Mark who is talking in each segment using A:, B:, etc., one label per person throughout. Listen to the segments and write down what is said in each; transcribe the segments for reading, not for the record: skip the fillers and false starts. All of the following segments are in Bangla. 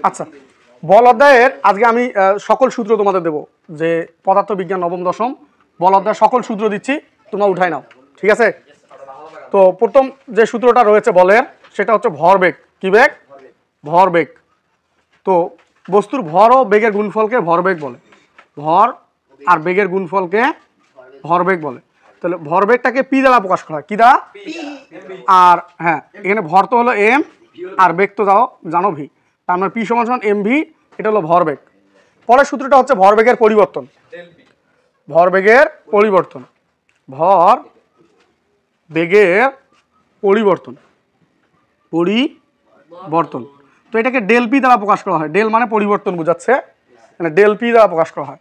A: আচ্ছা, বল অধ্যায়ের আজকে আমি সকল সূত্র তোমাদের দেব, যে পদার্থবিজ্ঞান নবম দশম বল অধ্যায়ের সকল সূত্র দিচ্ছি, তোমরা উঠাই নাও, ঠিক আছে? তো প্রথম যে সূত্রটা রয়েছে বলের, সেটা হচ্ছে ভরবেগ। কি বেগ? ভরবেগ। তো বস্তুর ভর ও বেগের গুণফলকে ভরবেগ বলে। ভর আর বেগের গুণফলকে ভরবেগ বলে। তাহলে ভরবেগটাকে পি দ্বারা প্রকাশ করা হয়। কি দ্বারা? আর হ্যাঁ, এখানে ভর তো হলো এম আর বেগ তো জানো ভি, তার মানে পি সমান সমান এম ভি, এটা হলো ভরবেগ। পরের সূত্রটা হচ্ছে ভরবেগের পরিবর্তন। ভরবেগের পরিবর্তন, ভর বেগের পরিবর্তন, পরিবর্তন। তো এটাকে ডেল পি দ্বারা প্রকাশ করা হয়। ডেল মানে পরিবর্তন বোঝাচ্ছে, মানে ডেল পি দ্বারা প্রকাশ করা হয়।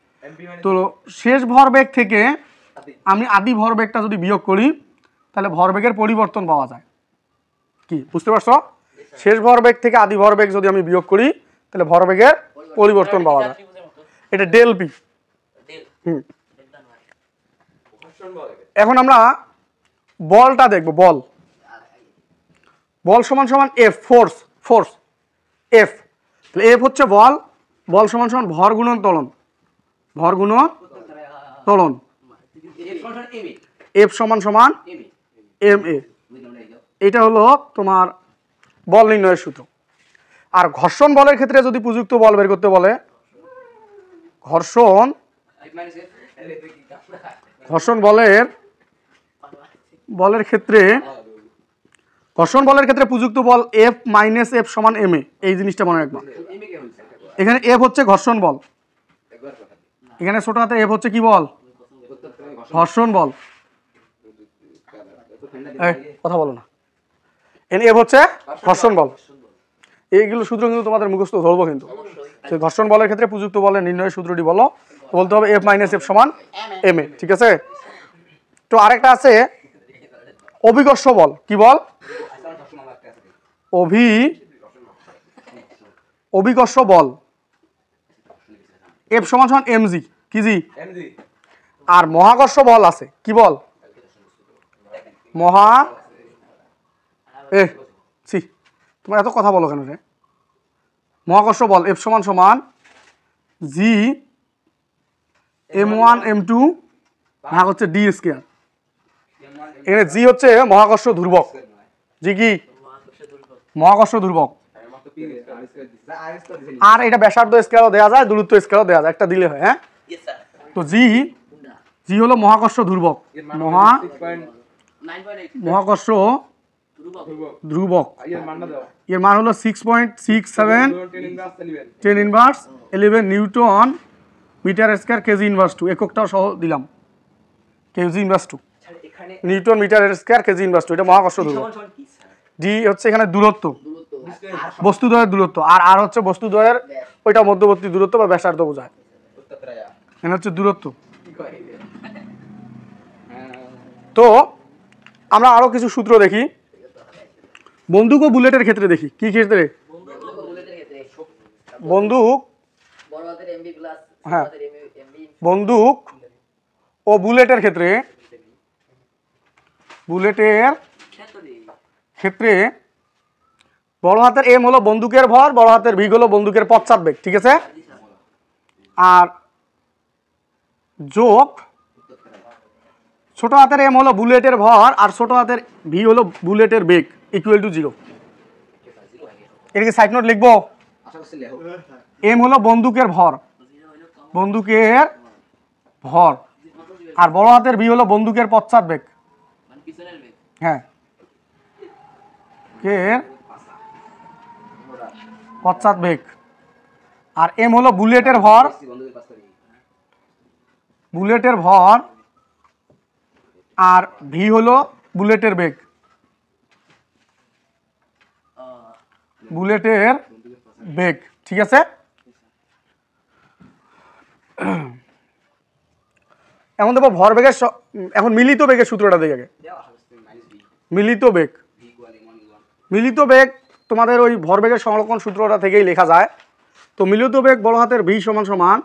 A: তো শেষ ভরবেগ থেকে আমি আদি ভরবেগটা যদি বিয়োগ করি, তাহলে ভরবেগের পরিবর্তন পাওয়া যায়। কি বুঝতে পারছো? শেষ ভরবেগ থেকে আদি ভরবেগ যদি আমি বিয়োগ করি, তাহলে ভরবেগের পরিবর্তন পাওয়া যায়। এটা ডেল পি। এখন আমরা বলটা দেখব। বল, বল সমান সমান এফ, ফোর্স। ফোর্স এফ, তাহলে এফ হচ্ছে বল। বল সমান সমান ভর গুণন ত্বরণ। ভর গুণন ত্বরণ। এফ সমান সমান এম এ। এটা হলো তোমার বল নির্ণয়ের সূত্র। আর ঘর্ষণ বলের ক্ষেত্রে যদি প্রযুক্ত বল বের করতে বলে, ঘর্ষণ বলের ক্ষেত্রে, ঘর্ষণ বলের ক্ষেত্রে প্রযুক্ত বল এফ মাইনাস এফ সমান এম এ। এই জিনিসটা মনে রাখবা। এখানে এফ হচ্ছে ঘর্ষণ বল, এখানে ছোট হাতে এফ হচ্ছে কি বল? ঘর্ষণ বল। কথা বলো না। এফ হচ্ছে ঘর্ষণ বল। এইগুলো সূত্র কিন্তু তোমাদের মুখস্থ ধরবো, কিন্তু সেই ঘর্ষণ বলের ক্ষেত্রে প্রযুক্ত বলের নির্ণয়ের সূত্রটি বলো, বলতে হবে এফ মাইনাস এফ সমান এম এ, ঠিক আছে? তো আরেকটা আছে অভিকর্ষ বল। কি বল? অভিকর্ষ বল। এফ সমান সমান এম জি। কি জি? আর মহাকর্ষ বল আছে। কি বল? তোমার এত কথা বলো কেন রে? মহাকর্ষ বল এফ সমান সমান G M one M two ভাগ হচ্ছে ডি স্কয়ার। এখানে জি হচ্ছে মহাকর্ষ ধ্রুবক। জি কি? মহাকর্ষ ধ্রুবক। আর এটা ব্যাসার্ধ স্কেলও দেওয়া যায়, দূরত্ব স্কেলও দেওয়া যায়, একটা দিলে হয়। হ্যাঁ, তো জি হলো মহাকর্ষ ধ্রুবক। মহাকর্ষ ধ্রুবক। এর মান হলো 6.67 10 inverse 11 newton metre square KG inverse 2। এককটাও সহ দিলাম, KG inverse 2 newton metre square KG inverse 2। এটা মহাকর্ষ ধ্রুবক। ডি হচ্ছে এখানে দূরত্ব, বস্তুদ্বয়ের দূরত্ব। আর হচ্ছে বস্তুদ্বয়ের ওইটা মধ্যবর্তী দূরত্ব বা ব্যাসার্ধ বোঝায়। এখানে হচ্ছে দূরত্ব। তো আমরা আরো কিছু সূত্র দেখি। বন্দুক ও বুলেটের ক্ষেত্রে দেখি। কি ক্ষেত্রে? বন্দুক, হ্যাঁ, বন্দুক ও বুলেটের ক্ষেত্রে, বুলেটের ক্ষেত্রে বড় হাতের এম হলো বন্দুকের ভর, বড় হাতের ভি হলো বন্দুকের পশ্চাৎবেগ, ঠিক আছে? আর যোগ ছোট হাতের এম হলো বুলেটের ভর আর ছোট হাতের ভি হলো বুলেটের বেগ, ইকুয়াল টু 0। এটাকে সাইড নোট লিখবো। এম হলো বন্দুকের ভর, বন্দুকের ভর, আর বড় হাতের ভি হলো বন্দুকের পশ্চাৎবেগ। হ্যাঁ, কে পশ্চাৎবেগ। আর এম হলো বুলেটের ভর, বুলেটের ভর, আর ভি হলো বুলেটের বেগ, বুলেটের বেগ, ঠিক আছে? এখন দেখো ভরবেগের, এখন মিলিত বেগের সূত্রটা দেখে আগে। মিলিত বেগ, মিলিত বেগ তোমাদের ওই ভরবেগের সংরক্ষণ সূত্রটা থেকেই লেখা যায়। তো মিলিত বেগ বড় হাতের ভি সমান সমান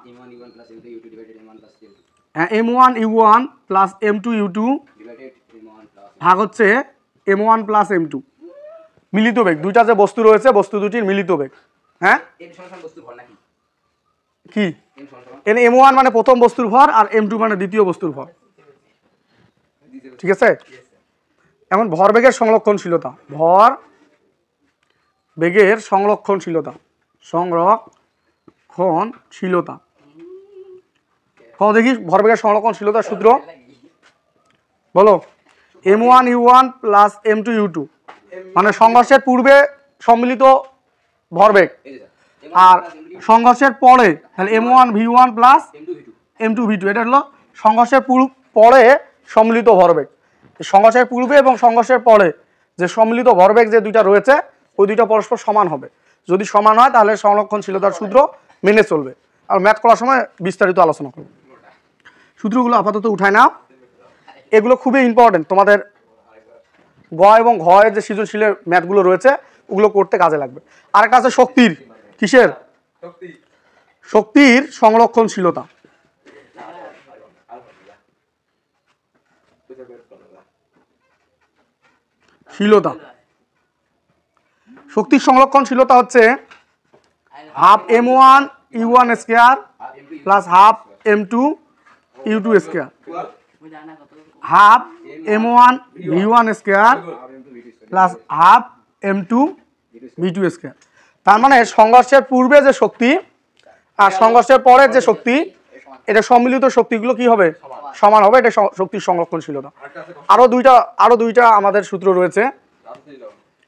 A: m1 u1 plus m2 u2 ভাগ হচ্ছে m1 প্লাস m2। মিলিত বেগ, দুইটা যে বস্তু রয়েছে, বস্তু দুটির মিলিত বেগ। হ্যাঁ কি এখানে m1 মানে প্রথম বস্তুর ভর আর m2 মানে দ্বিতীয় বস্তুর ভর, ঠিক আছে। এখন ভরবেগের সংরক্ষণশীলতা, ভর বেগের সংরক্ষণশীলতা, সংরক্ষণশীলতা দেখি ভরবেগের সংরক্ষণশীলতার সূত্র বলো। m1u1 প্লাস m2u2 মানে সংঘর্ষের পূর্বে সম্মিলিত ভরবেগ, আর সংঘর্ষের পরে তাহলে m1v1 প্লাস m2v2, এটা হলো সংঘর্ষের পরে সম্মিলিত ভরবেগ। সংঘর্ষের পূর্বে এবং সংঘর্ষের পরে যে সম্মিলিত ভরবেগ যে দুইটা রয়েছে ওই দুইটা পরস্পর সমান হবে। যদি সমান হয় তাহলে সংরক্ষণশীলতার সূত্র মেনে চলবে। আর ম্যাথ করার সময় বিস্তারিত আলোচনা করব। সূত্রগুলো আপাতত উঠায় নাও, এগুলো খুবই ইম্পর্টেন্ট তোমাদের গ এবং ঘ এর যে সৃজনশীলের ম্যাথগুলো রয়েছে ওগুলো করতে কাজে লাগবে। আরেকটা আছে শক্তির, কিসের? শক্তির সংরক্ষণশীলতা। শক্তির সংরক্ষণশীলতা হচ্ছে half m1u1 square plus half m2u2 square, half m1v1 square plus half m2v2 square. তার মানে সংঘর্ষের পূর্বে যে শক্তি আর সংঘর্ষের পরে যে শক্তি, এটা সম্মিলিত শক্তিগুলো কি হবে? সমান হবে। এটা শক্তির সংরক্ষণশীলতা। আরো দুইটা আমাদের সূত্র রয়েছে,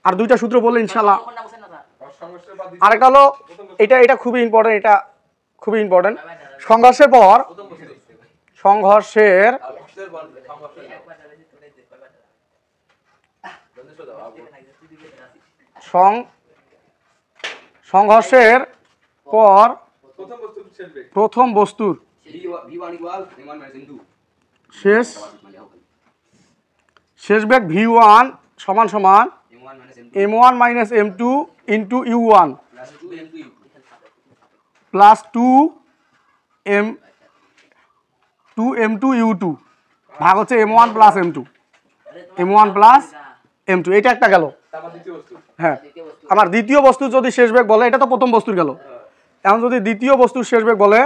A: আর দুইটা সূত্র বললে ইনশাআল্লাহ। আরেকটা হলো এটা খুবই ইম্পর্টেন্ট, এটা খুবই ইম্পর্টেন্ট। সংঘর্ষের পর সংঘর্ষের পর প্রথম বস্তুর শেষ বেগ v1 সমান সমান m1 minus m2 into u1 plus 2m2u2 ভাগ হচ্ছে m1 প্লাস m2, এটা একটা গেল। হ্যাঁ, আমার দ্বিতীয় বস্তু যদি শেষ বেগ বলে, এটা তো প্রথম বস্তুর গেল। এখন যদি দ্বিতীয় বস্তুর শেষ বেগ বলে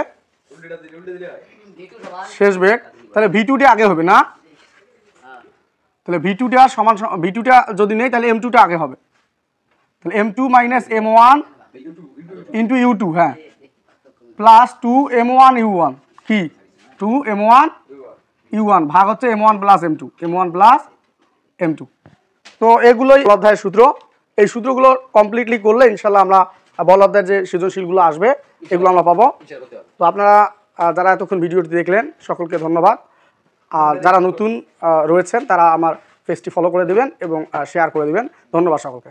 A: শেষ বেগ, তাহলে v2টা আগে হবে না? তাহলে v2টা সমান v2টা যদি নেই তাহলে m2টা আগে হবে। তাহলে m2 minus m1 into u2, হ্যাঁ, প্লাস 2m1u1 কি 2m1u1 ভাগ হচ্ছে m1 প্লাস m2। তো এগুলোই বল অধ্যায়ের সূত্র। এই সূত্রগুলো কমপ্লিটলি করলে ইনশাল্লাহ আমরা বল অধ্যায়ের যে সৃজনশীলগুলো আসবে এগুলো আমরা পাবো। তো আপনারা যারা এতক্ষণ ভিডিওটি দেখলেন সকলকে ধন্যবাদ। আর যারা নতুন রয়েছেন তারা আমার পেজটি ফলো করে দিবেন এবং শেয়ার করে দিবেন। ধন্যবাদ সকলকে।